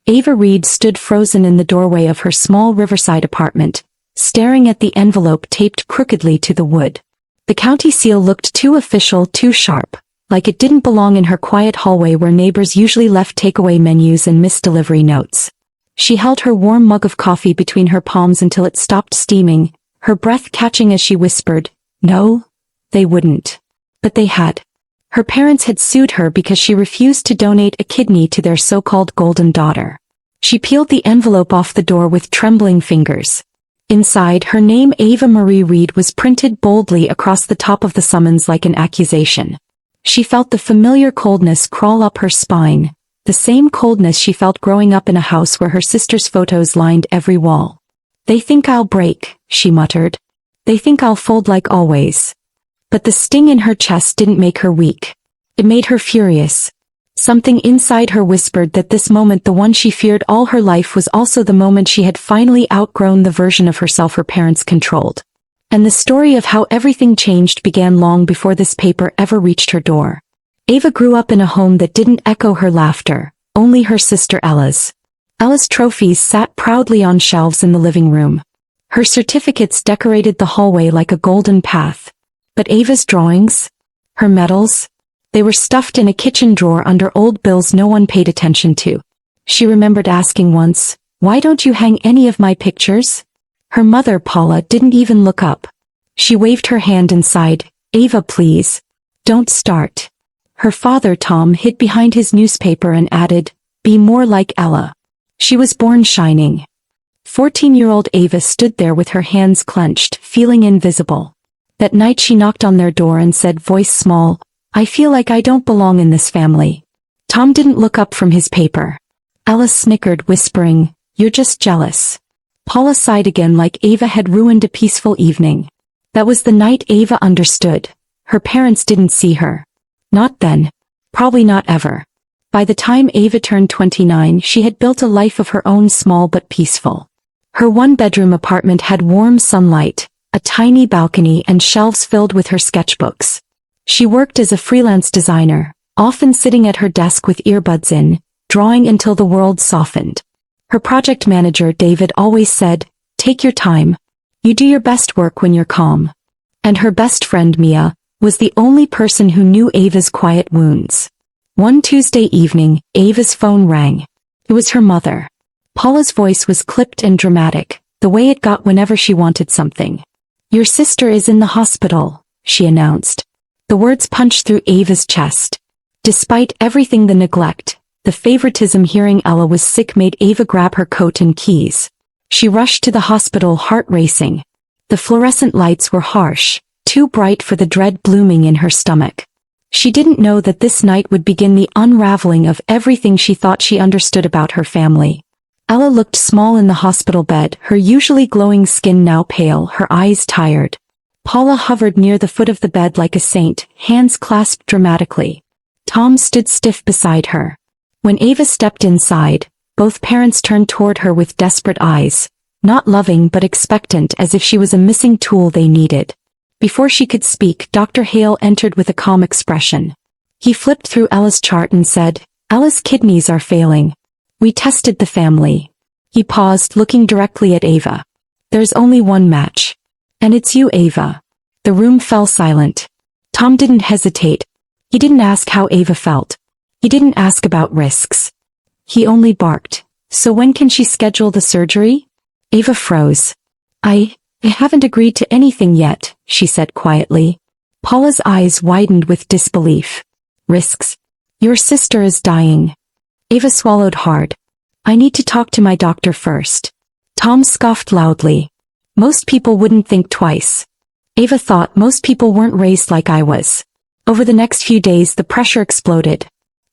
Ava Reed stood frozen in the doorway of her small riverside apartment, staring at the envelope taped crookedly to the wood. The county seal looked too official, too sharp, like it didn't belong in her quiet hallway where neighbors usually left takeaway menus and missed delivery notes. She held her warm mug of coffee between her palms until it stopped steaming, her breath catching as she whispered, "No, they wouldn't." But they had. Her parents had sued her because she refused to donate a kidney to their so-called golden daughter. She peeled the envelope off the door with trembling fingers. Inside, her name Ava Marie Reed was printed boldly across the top of the summons like an accusation. She felt the familiar coldness crawl up her spine, the same coldness she felt growing up in a house where her sister's photos lined every wall. "They think I'll break," she muttered. "They think I'll fold like always." But the sting in her chest didn't make her weak. It made her furious. Something inside her whispered that this moment, the one she feared all her life, was also the moment she had finally outgrown the version of herself her parents controlled. And the story of how everything changed began long before this paper ever reached her door. Ava grew up in a home that didn't echo her laughter, only her sister Ella's. Ella's trophies sat proudly on shelves in the living room. Her certificates decorated the hallway like a golden path. But Ava's drawings? Her medals? They were stuffed in a kitchen drawer under old bills no one paid attention to. She remembered asking once, "Why don't you hang any of my pictures?" Her mother, Paula, didn't even look up. She waved her hand and sighed, "Ava, please. Don't start." Her father, Tom, hid behind his newspaper and added, "Be more like Ella." She was born shining. 14-year-old Ava stood there with her hands clenched, feeling invisible. That night she knocked on their door and said, voice small, "I feel like I don't belong in this family." Tom didn't look up from his paper. Ella snickered, whispering, "You're just jealous." Paula sighed again, like Ava had ruined a peaceful evening. That was the night Ava understood. Her parents didn't see her. Not then. Probably not ever. By the time Ava turned 29, she had built a life of her own, small but peaceful. Her one-bedroom apartment had warm sunlight, a tiny balcony, and shelves filled with her sketchbooks. She worked as a freelance designer, often sitting at her desk with earbuds in, drawing until the world softened. Her project manager, David, always said, "Take your time. You do your best work when you're calm." And her best friend, Mia, was the only person who knew Ava's quiet wounds. One Tuesday evening, Ava's phone rang. It was her mother. Paula's voice was clipped and dramatic, the way it got whenever she wanted something. "Your sister is in the hospital," she announced. The words punched through Ava's chest. Despite everything, the neglect, the favoritism, hearing Ella was sick made Ava grab her coat and keys. She rushed to the hospital, heart racing. The fluorescent lights were harsh, too bright for the dread blooming in her stomach. She didn't know that this night would begin the unraveling of everything she thought she understood about her family. Ella looked small in the hospital bed, her usually glowing skin now pale, her eyes tired. Paula hovered near the foot of the bed like a saint, hands clasped dramatically. Tom stood stiff beside her. When Ava stepped inside, both parents turned toward her with desperate eyes, not loving but expectant, as if she was a missing tool they needed. Before she could speak, Dr. Hale entered with a calm expression. He flipped through Ella's chart and said, "Ella's kidneys are failing. We tested the family." He paused, looking directly at Ava. "There's only one match. And it's you, Ava." The room fell silent. Tom didn't hesitate. He didn't ask how Ava felt. He didn't ask about risks. He only barked, "So when can she schedule the surgery?" Ava froze. I haven't agreed to anything yet," she said quietly. Paula's eyes widened with disbelief. "Risks? Your sister is dying." Ava swallowed hard. "I need to talk to my doctor first." Tom scoffed loudly. "Most people wouldn't think twice." Ava thought most people weren't raised like I was. Over the next few days the pressure exploded.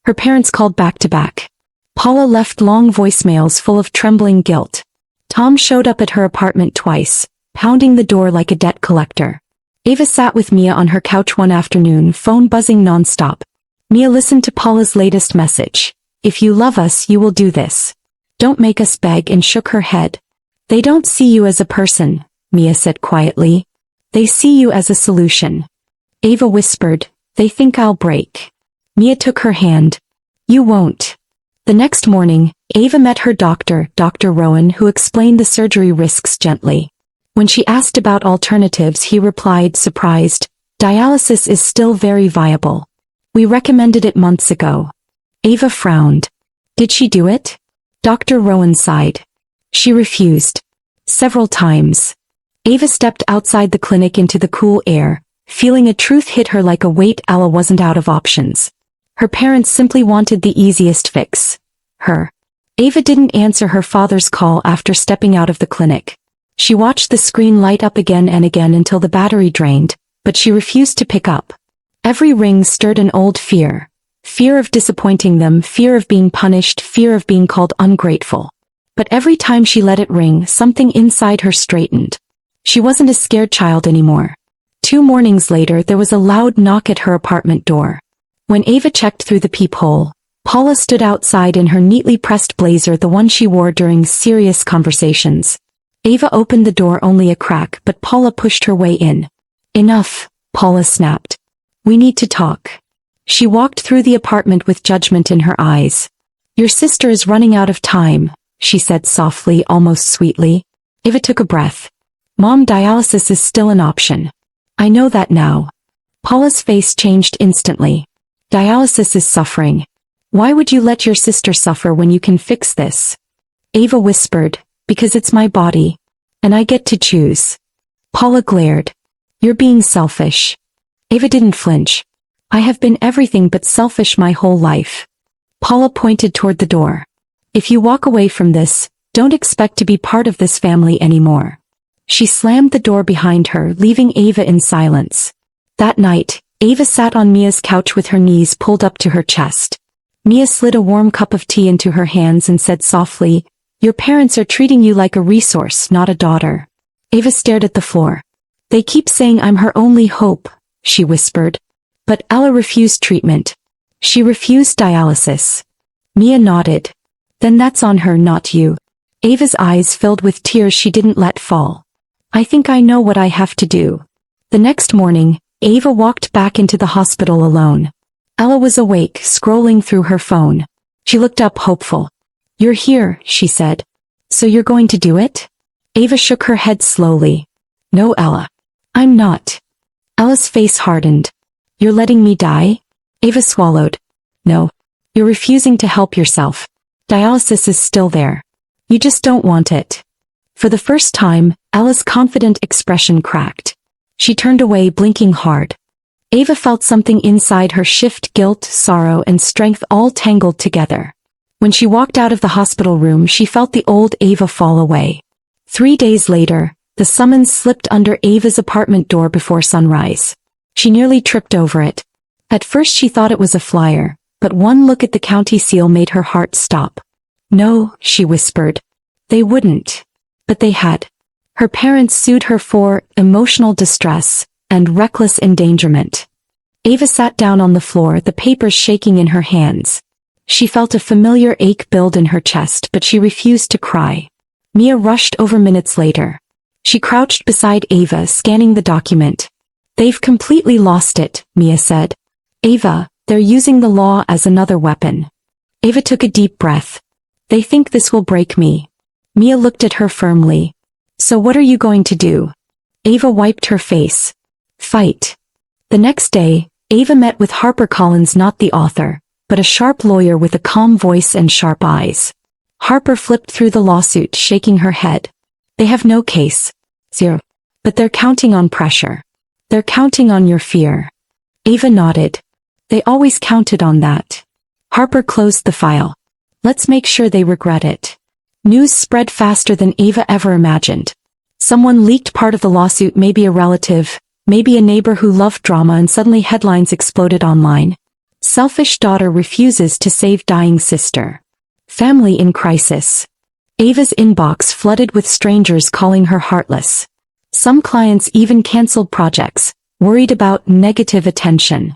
Her parents called back to back. Paula left long voicemails full of trembling guilt. Tom showed up at her apartment twice, pounding the door like a debt collector. Ava sat with Mia on her couch one afternoon, phone buzzing nonstop. Mia listened to Paula's latest message. "If you love us, you will do this. Don't make us beg," and shook her head. "They don't see you as a person," Mia said quietly. "They see you as a solution." Ava whispered, "They think I'll break." Mia took her hand. "You won't." The next morning, Ava met her doctor, Dr. Rowan, who explained the surgery risks gently. When she asked about alternatives, he replied, surprised, "Dialysis is still very viable. We recommended it months ago." Ava frowned. Did she do it? Dr. Rowan sighed. She refused. Several times. Ava stepped outside the clinic into the cool air, feeling a truth hit her like a weight. Ella wasn't out of options. Her parents simply wanted the easiest fix. Her. Ava didn't answer her father's call after stepping out of the clinic. She watched the screen light up again and again until the battery drained, but she refused to pick up. Every ring stirred an old fear. Fear of disappointing them, fear of being punished, fear of being called ungrateful. But every time she let it ring, something inside her straightened. She wasn't a scared child anymore. 2 mornings later, there was a loud knock at her apartment door. When Ava checked through the peephole, Paula stood outside in her neatly pressed blazer, the one she wore during serious conversations. Ava opened the door only a crack, but Paula pushed her way in. "Enough," Paula snapped. "We need to talk." She walked through the apartment with judgment in her eyes. "Your sister is running out of time," she said softly, almost sweetly. Ava took a breath. "Mom, dialysis is still an option." "I know that now." Paula's face changed instantly. "Dialysis is suffering. Why would you let your sister suffer when you can fix this?" Ava whispered, "Because it's my body. And I get to choose." Paula glared. "You're being selfish." Ava didn't flinch. "I have been everything but selfish my whole life." Paula pointed toward the door. "If you walk away from this, don't expect to be part of this family anymore." She slammed the door behind her, leaving Ava in silence. That night, Ava sat on Mia's couch with her knees pulled up to her chest. Mia slid a warm cup of tea into her hands and said softly, "Your parents are treating you like a resource, not a daughter." Ava stared at the floor. "They keep saying I'm her only hope," she whispered. "But Ella refused treatment. She refused dialysis." Mia nodded. "Then that's on her, not you." Ava's eyes filled with tears she didn't let fall. "I think I know what I have to do." The next morning, Ava walked back into the hospital alone. Ella was awake, scrolling through her phone. She looked up, hopeful. "You're here," she said. "So you're going to do it?" Ava shook her head slowly. "No, Ella. I'm not." Ella's face hardened. "You're letting me die?" Ava swallowed. "No. You're refusing to help yourself. Dialysis is still there. You just don't want it." For the first time, Ella's confident expression cracked. She turned away, blinking hard. Ava felt something inside her shift, guilt, sorrow, and strength all tangled together. When she walked out of the hospital room, she felt the old Ava fall away. 3 days later, the summons slipped under Ava's apartment door before sunrise. She nearly tripped over it. At first she thought it was a flyer, but one look at the county seal made her heart stop. "No," she whispered. "They wouldn't." But they had. Her parents sued her for emotional distress and reckless endangerment. Ava sat down on the floor, the papers shaking in her hands. She felt a familiar ache build in her chest, but she refused to cry. Mia rushed over minutes later. She crouched beside Ava, scanning the document. "They've completely lost it," Mia said. "Ava, they're using the law as another weapon." Ava took a deep breath. "They think this will break me." Mia looked at her firmly. "So what are you going to do?" Ava wiped her face. "Fight." The next day, Ava met with HarperCollins, not the author, but a sharp lawyer with a calm voice and sharp eyes. Harper flipped through the lawsuit, shaking her head. "They have no case. Zero. But they're counting on pressure. They're counting on your fear." Ava nodded. "They always counted on that." Harper closed the file. "Let's make sure they regret it." News spread faster than Ava ever imagined. Someone leaked part of the lawsuit, maybe a relative, maybe a neighbor who loved drama, and suddenly headlines exploded online. "Selfish daughter refuses to save dying sister." "Family in crisis." Ava's inbox flooded with strangers calling her heartless. Some clients even canceled projects, worried about negative attention.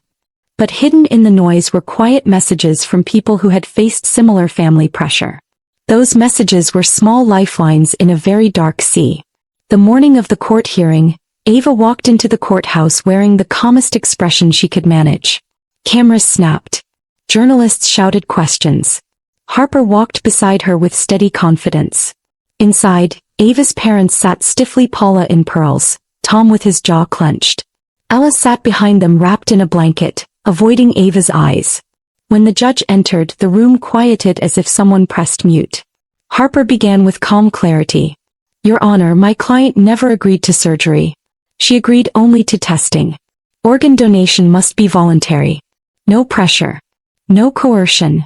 But hidden in the noise were quiet messages from people who had faced similar family pressure. Those messages were small lifelines in a very dark sea. The morning of the court hearing, Ava walked into the courthouse wearing the calmest expression she could manage. Cameras snapped. Journalists shouted questions. Harper walked beside her with steady confidence. Inside, Ava's parents sat stiffly, Paula in pearls, Tom with his jaw clenched. Ella sat behind them wrapped in a blanket, avoiding Ava's eyes. When the judge entered, the room quieted as if someone pressed mute. Harper began with calm clarity. Your Honor, my client never agreed to surgery. She agreed only to testing. Organ donation must be voluntary. No pressure. No coercion.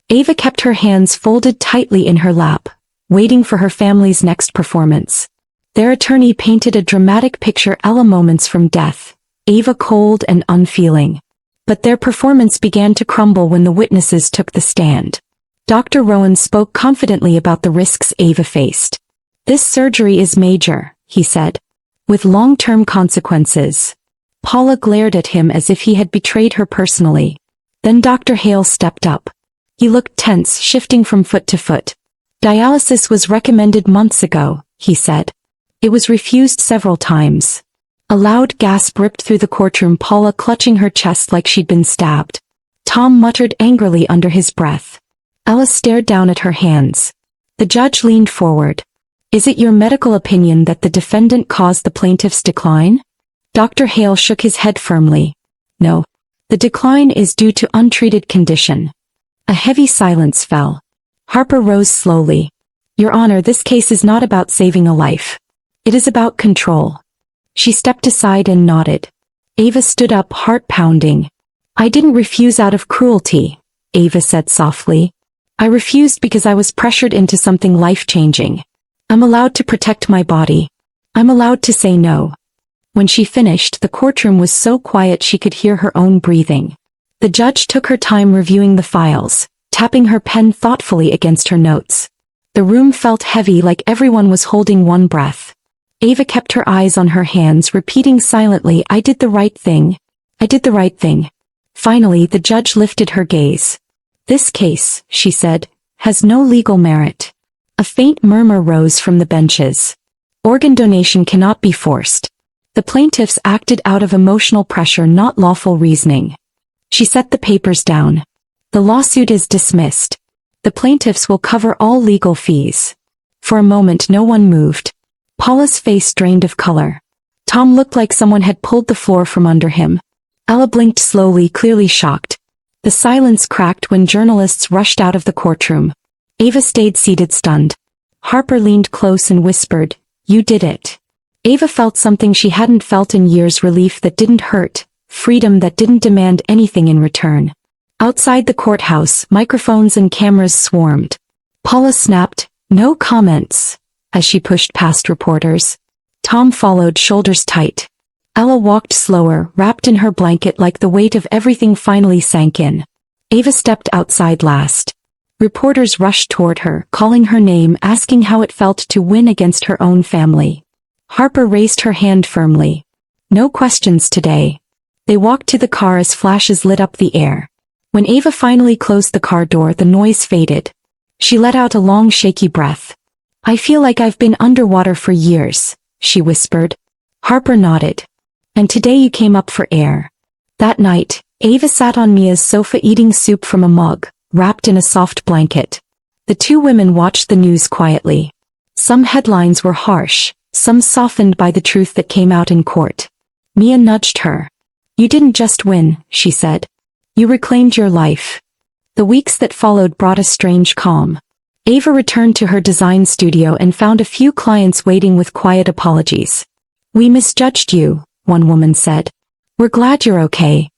Ava kept her hands folded tightly in her lap, waiting for her family's next performance. Their attorney painted a dramatic picture, Ella moments from death, Ava cold and unfeeling. But their performance began to crumble when the witnesses took the stand. Dr. Rowan spoke confidently about the risks Ava faced. This surgery is major, he said, with long-term consequences. Paula glared at him as if he had betrayed her personally. Then Dr. Hale stepped up. He looked tense, shifting from foot to foot. Dialysis was recommended months ago, he said. It was refused several times. A loud gasp ripped through the courtroom, Paula clutching her chest like she'd been stabbed. Tom muttered angrily under his breath. Ella stared down at her hands. The judge leaned forward. Is it your medical opinion that the defendant caused the plaintiff's decline? Dr. Hale shook his head firmly. No. The decline is due to untreated condition. A heavy silence fell. Harper rose slowly. Your Honor, this case is not about saving a life. It is about control. She stepped aside and nodded. Ava stood up, heart pounding. I didn't refuse out of cruelty, Ava said softly. I refused because I was pressured into something life-changing. I'm allowed to protect my body. I'm allowed to say no. When she finished, the courtroom was so quiet she could hear her own breathing. The judge took her time reviewing the files, tapping her pen thoughtfully against her notes. The room felt heavy, like everyone was holding one breath. Ava kept her eyes on her hands, repeating silently, I did the right thing. I did the right thing. Finally, the judge lifted her gaze. This case, she said, has no legal merit. A faint murmur rose from the benches. Organ donation cannot be forced. The plaintiffs acted out of emotional pressure, not lawful reasoning. She set the papers down. The lawsuit is dismissed. The plaintiffs will cover all legal fees. For a moment no one moved. Paula's face drained of color. Tom looked like someone had pulled the floor from under him. Ella blinked slowly, clearly shocked. The silence cracked when journalists rushed out of the courtroom. Ava stayed seated, stunned. Harper leaned close and whispered, You did it. Ava felt something she hadn't felt in years, relief that didn't hurt, freedom that didn't demand anything in return. Outside the courthouse, microphones and cameras swarmed. Paula snapped, No comments, as she pushed past reporters. Tom followed, shoulders tight. Ella walked slower, wrapped in her blanket like the weight of everything finally sank in. Ava stepped outside last. Reporters rushed toward her, calling her name, asking how it felt to win against her own family. Harper raised her hand firmly. No questions today. They walked to the car as flashes lit up the air. When Ava finally closed the car door, the noise faded. She let out a long, shaky breath. I feel like I've been underwater for years, she whispered. Harper nodded. And today you came up for air. That night, Ava sat on Mia's sofa eating soup from a mug, wrapped in a soft blanket. The two women watched the news quietly. Some headlines were harsh, some softened by the truth that came out in court. Mia nudged her. You didn't just win, she said. You reclaimed your life. The weeks that followed brought a strange calm. Ava returned to her design studio and found a few clients waiting with quiet apologies. We misjudged you, one woman said. We're glad you're okay.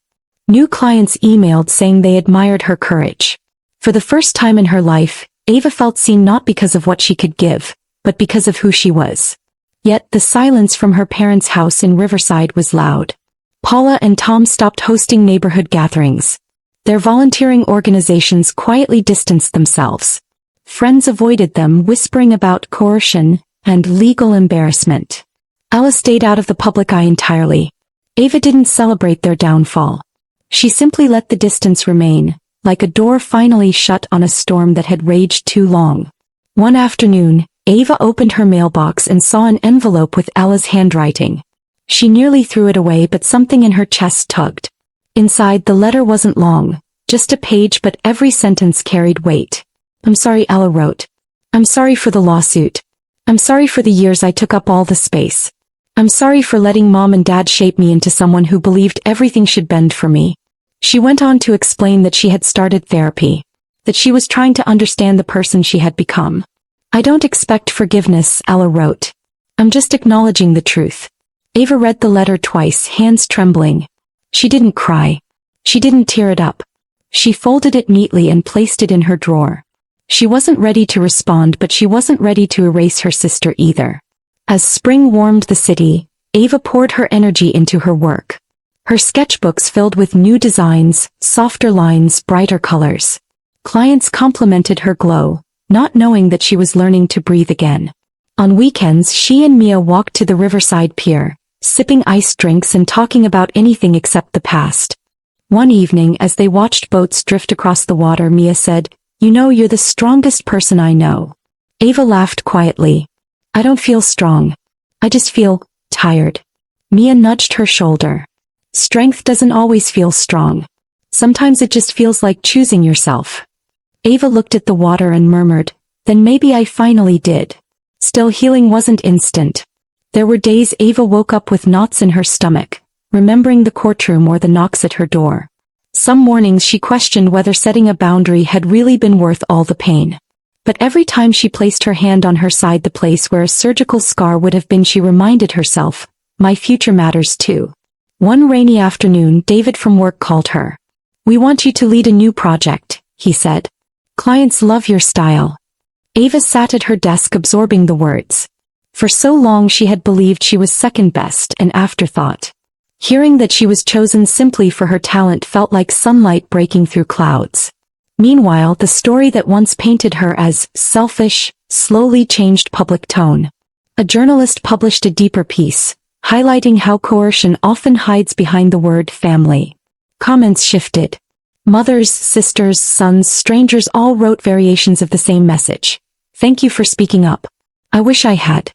New clients emailed saying they admired her courage. For the first time in her life, Ava felt seen, not because of what she could give, but because of who she was. Yet the silence from her parents' house in Riverside was loud. Paula and Tom stopped hosting neighborhood gatherings. Their volunteering organizations quietly distanced themselves. Friends avoided them, whispering about coercion and legal embarrassment. Ella stayed out of the public eye entirely. Ava didn't celebrate their downfall. She simply let the distance remain, like a door finally shut on a storm that had raged too long. One afternoon, Ava opened her mailbox and saw an envelope with Ella's handwriting. She nearly threw it away, but something in her chest tugged. Inside, the letter wasn't long, just a page, but every sentence carried weight. I'm sorry, Ella wrote. I'm sorry for the lawsuit. I'm sorry for the years I took up all the space. I'm sorry for letting Mom and Dad shape me into someone who believed everything should bend for me. She went on to explain that she had started therapy, that she was trying to understand the person she had become. I don't expect forgiveness, Ella wrote. I'm just acknowledging the truth. Ava read the letter twice, hands trembling. She didn't cry. She didn't tear it up. She folded it neatly and placed it in her drawer. She wasn't ready to respond, but she wasn't ready to erase her sister either. As spring warmed the city, Ava poured her energy into her work. Her sketchbooks filled with new designs, softer lines, brighter colors. Clients complimented her glow, not knowing that she was learning to breathe again. On weekends, she and Mia walked to the riverside pier, sipping iced drinks and talking about anything except the past. One evening, as they watched boats drift across the water, Mia said, "You know, you're the strongest person I know." Ava laughed quietly. "I don't feel strong. I just feel tired." Mia nudged her shoulder. "Strength doesn't always feel strong. Sometimes it just feels like choosing yourself." Ava looked at the water and murmured, "Then maybe I finally did." Still, healing wasn't instant. There were days Ava woke up with knots in her stomach, remembering the courtroom or the knocks at her door. Some mornings she questioned whether setting a boundary had really been worth all the pain. But every time she placed her hand on her side, the place where a surgical scar would have been, she reminded herself, "My future matters too." One rainy afternoon, David from work called her. "We want you to lead a new project," he said. "Clients love your style." Ava sat at her desk absorbing the words. For so long she had believed she was second best, an afterthought. Hearing that she was chosen simply for her talent felt like sunlight breaking through clouds. Meanwhile, the story that once painted her as selfish slowly changed public tone. A journalist published a deeper piece, highlighting how coercion often hides behind the word family. Comments shifted. Mothers, sisters, sons, strangers all wrote variations of the same message. "Thank you for speaking up. I wish I had."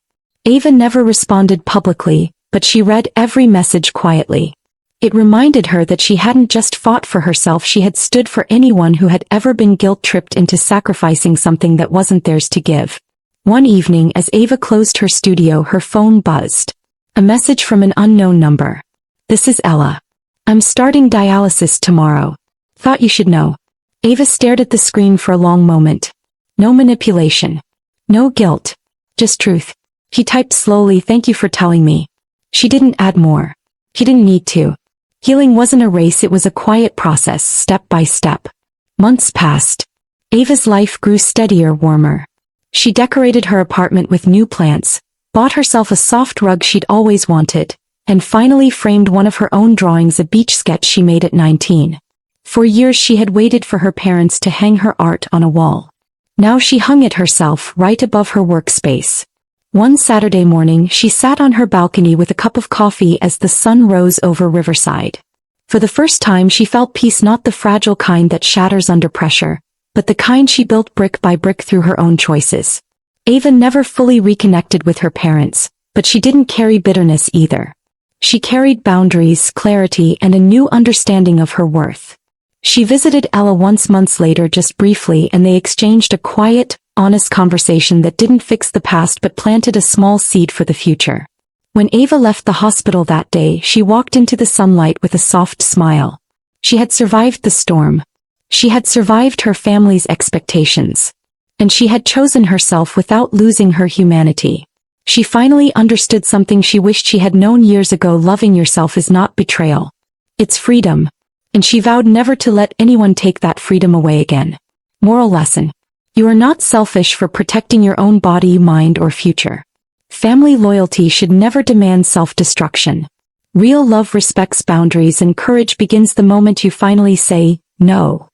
Ava never responded publicly, but she read every message quietly. It reminded her that she hadn't just fought for herself, she had stood for anyone who had ever been guilt-tripped into sacrificing something that wasn't theirs to give. One evening, as Ava closed her studio, her phone buzzed. A message from an unknown number. "This is Ella. I'm starting dialysis tomorrow. Thought you should know." Ava stared at the screen for a long moment. No manipulation. No guilt. Just truth. He typed slowly, "Thank you for telling me." She didn't add more. He didn't need to. Healing wasn't a race, it was a quiet process, step by step. Months passed. Ava's life grew steadier, warmer. She decorated her apartment with new plants, bought herself a soft rug she'd always wanted, and finally framed one of her own drawings, a beach sketch she made at 19. For years she had waited for her parents to hang her art on a wall. Now she hung it herself, right above her workspace. One Saturday morning, she sat on her balcony with a cup of coffee as the sun rose over Riverside. For the first time she felt peace, not the fragile kind that shatters under pressure, but the kind she built brick by brick through her own choices. Ava never fully reconnected with her parents, but she didn't carry bitterness either. She carried boundaries, clarity, and a new understanding of her worth. She visited Ella once months later, just briefly, and they exchanged a quiet, honest conversation that didn't fix the past but planted a small seed for the future. When Ava left the hospital that day, she walked into the sunlight with a soft smile. She had survived the storm. She had survived her family's expectations. And she had chosen herself without losing her humanity. She finally understood something she wished she had known years ago: loving yourself is not betrayal. It's freedom. And she vowed never to let anyone take that freedom away again. Moral lesson. You are not selfish for protecting your own body, mind, or future. Family loyalty should never demand self-destruction. Real love respects boundaries, and courage begins the moment you finally say, no.